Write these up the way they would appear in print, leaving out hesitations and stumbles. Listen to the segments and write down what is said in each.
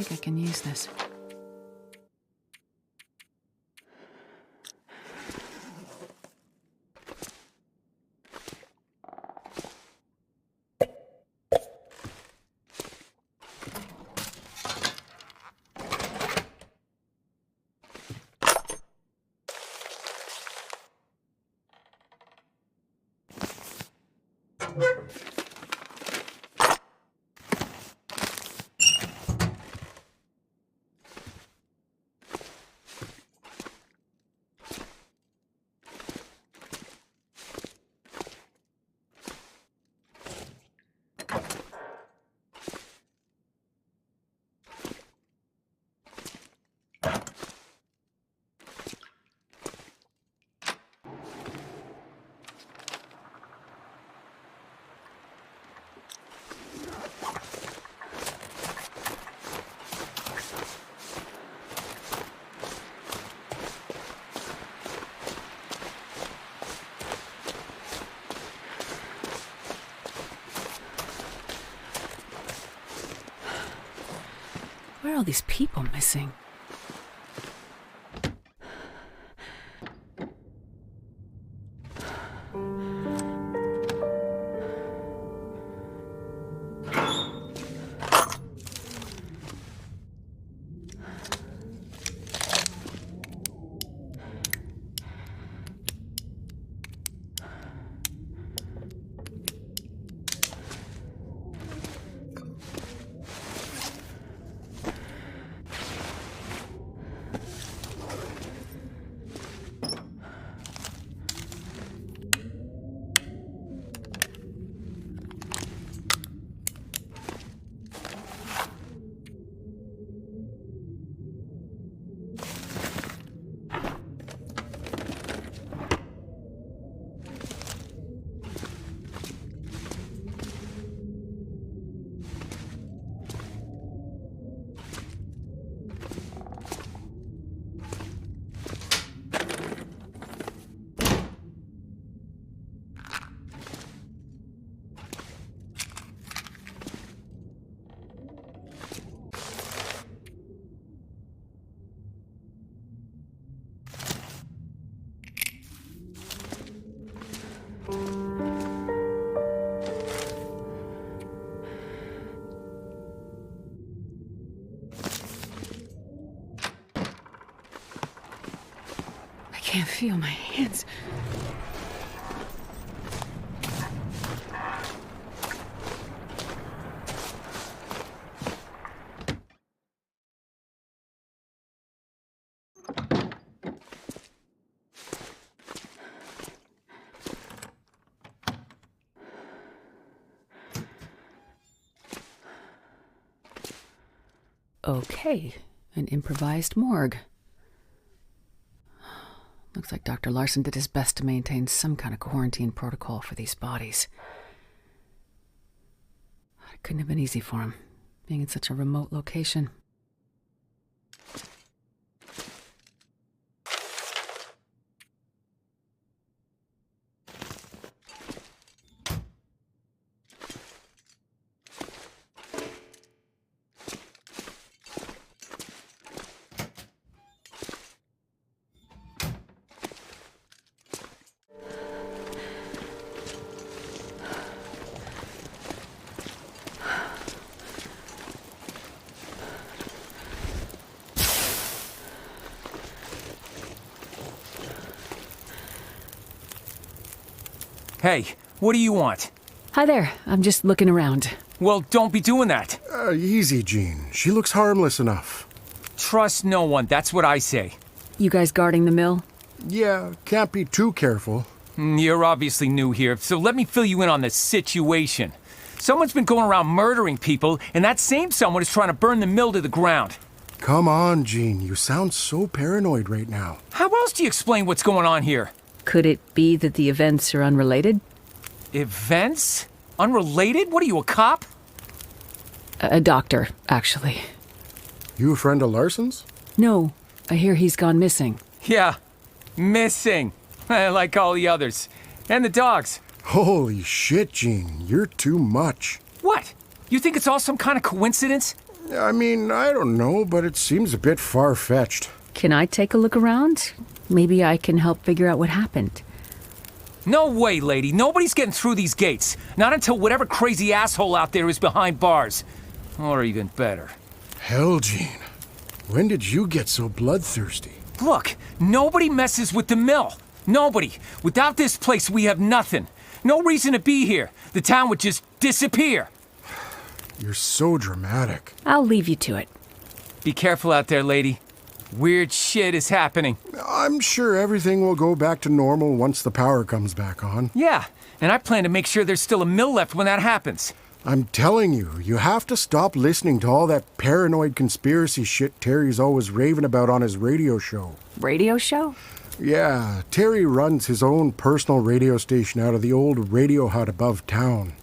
think I can use this. Where are all these people missing? I can't feel my hands. Okay, an improvised morgue. Looks like Dr. Larson did his best to maintain some kind of quarantine protocol for these bodies. It couldn't have been easy for him, being in such a remote location. Hey, what do you want? Hi there, I'm just looking around. Well, don't be doing that. Easy, Jean. She looks harmless enough. Trust no one, that's what I say. You guys guarding the mill? Yeah, can't be too careful. You're obviously new here, so let me fill you in on the situation. Someone's been going around murdering people, and that same someone is trying to burn the mill to the ground. Come on, Jean. You sound so paranoid right now. How else do you explain what's going on here? Could it be that the events are unrelated? Events? Unrelated? What are you, a cop? A doctor, actually. You a friend of Larson's? No, I hear he's gone missing. Yeah, missing. Like all the others. And the dogs. Holy shit, Jean. You're too much. What? You think it's all some kind of coincidence? I mean, I don't know, but it seems a bit far-fetched. Can I take a look around? Maybe I can help figure out what happened. No way, lady. Nobody's getting through these gates. Not until whatever crazy asshole out there is behind bars. Or even better. Hell, Gene. When did you get so bloodthirsty? Look, nobody messes with the mill. Nobody. Without this place, we have nothing. No reason to be here. The town would just disappear. You're so dramatic. I'll leave you to it. Be careful out there, lady. Weird shit is happening. I'm sure everything will go back to normal once the power comes back on. Yeah, and I plan to make sure there's still a mill left when that happens. I'm telling you, you have to stop listening to all that paranoid conspiracy shit Terry's always raving about on his radio show. Radio show? Yeah, Terry runs his own personal radio station out of the old radio hut above town.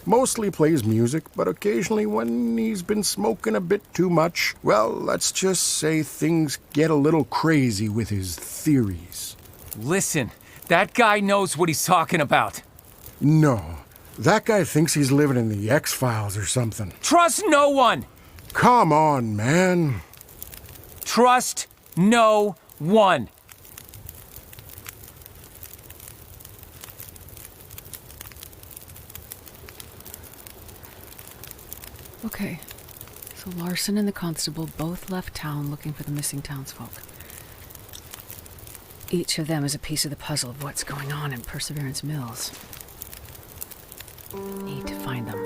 Mostly plays music, but occasionally when he's been smoking a bit too much, well, let's just say things get a little crazy with his theories. Listen, that guy knows what he's talking about. No, that guy thinks he's living in the X-Files or something. Trust no one! Come on, man. Trust no one. Okay, so Larson and the constable both left town looking for the missing townsfolk. Each of them is a piece of the puzzle of what's going on in Perseverance Mills. Need to find them.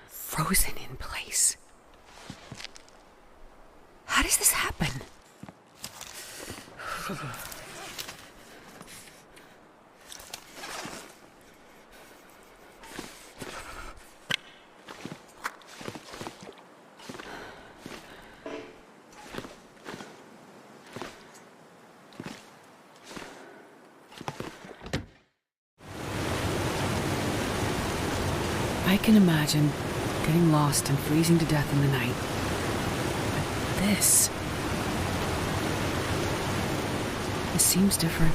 Frozen in place. How does this happen? I can imagine getting lost and freezing to death in the night. But this seems different.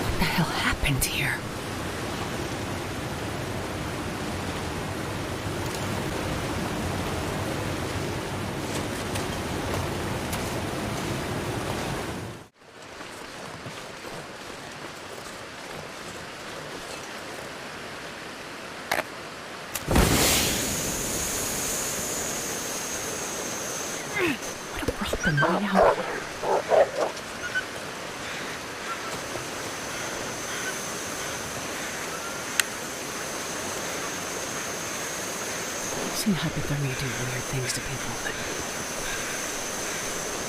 What the hell happened here? What brought them right out? I've seen hypothermia do weird things to people, but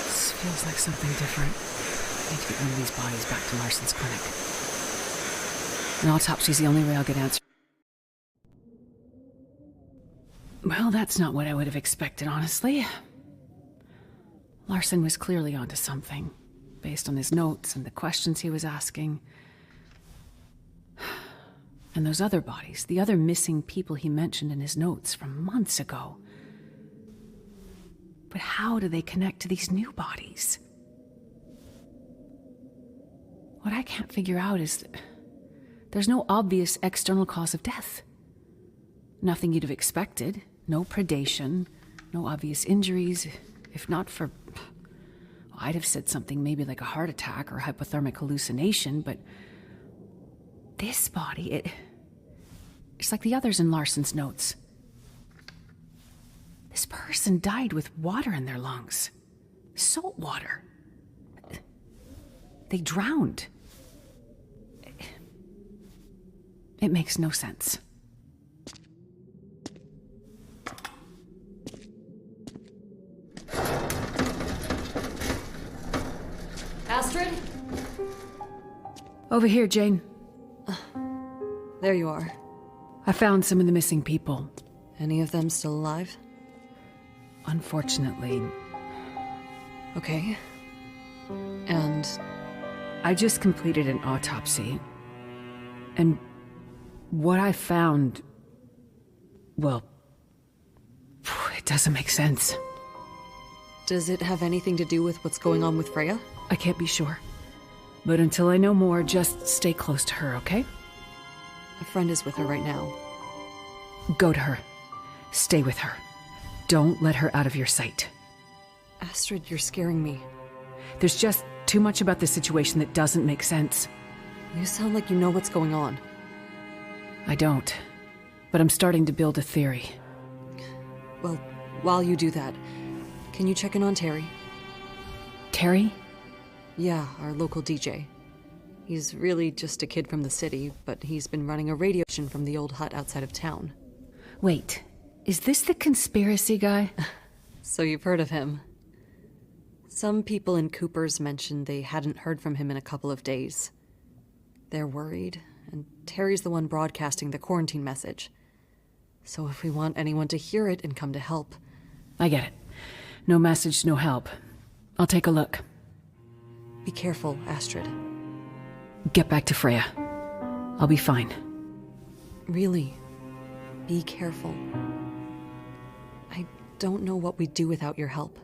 this feels like something different. need to get one of these bodies back to Larson's clinic. An autopsy's the only way I'll get answers. Well, that's not what I would have expected, honestly. Larson was clearly onto something, based on his notes and the questions he was asking. And those other bodies, the other missing people he mentioned in his notes from months ago. But how do they connect to these new bodies? What I can't figure out is that there's no obvious external cause of death. Nothing you'd have expected. No predation, no obvious injuries. If not for... I'd have said something maybe like a heart attack or hypothermic hallucination, but... this body, it's like the others in Larson's notes. This person died with water in their lungs. Salt water. They drowned. It makes no sense. Astrid? Over here, Jane. There you are. I found some of the missing people. Any of them still alive? Unfortunately, Okay. And I just completed an autopsy. And what I found... well, it doesn't make sense. does it have anything to do with what's going on with Freya? I can't be sure. But until I know more, just stay close to her, okay? A friend is with her right now. Go to her. Stay with her. Don't let her out of your sight. Astrid, you're scaring me. There's just too much about this situation that doesn't make sense. You sound like you know what's going on. I don't. But I'm starting to build a theory. Well, while you do that, can you check in on Terry? Terry? Yeah, our local DJ. He's really just a kid from the city, but he's been running a radio station from the old hut outside of town. Wait, is this the conspiracy guy? So you've heard of him. Some people in Cooper's mentioned they hadn't heard from him in a couple of days. They're worried, and Terry's the one broadcasting the quarantine message. So if we want anyone to hear it and come to help... I get it. No message, no help. I'll take a look. Be careful, Astrid. Get back to Freya. I'll be fine. Really, be careful. I don't know what we'd do without your help.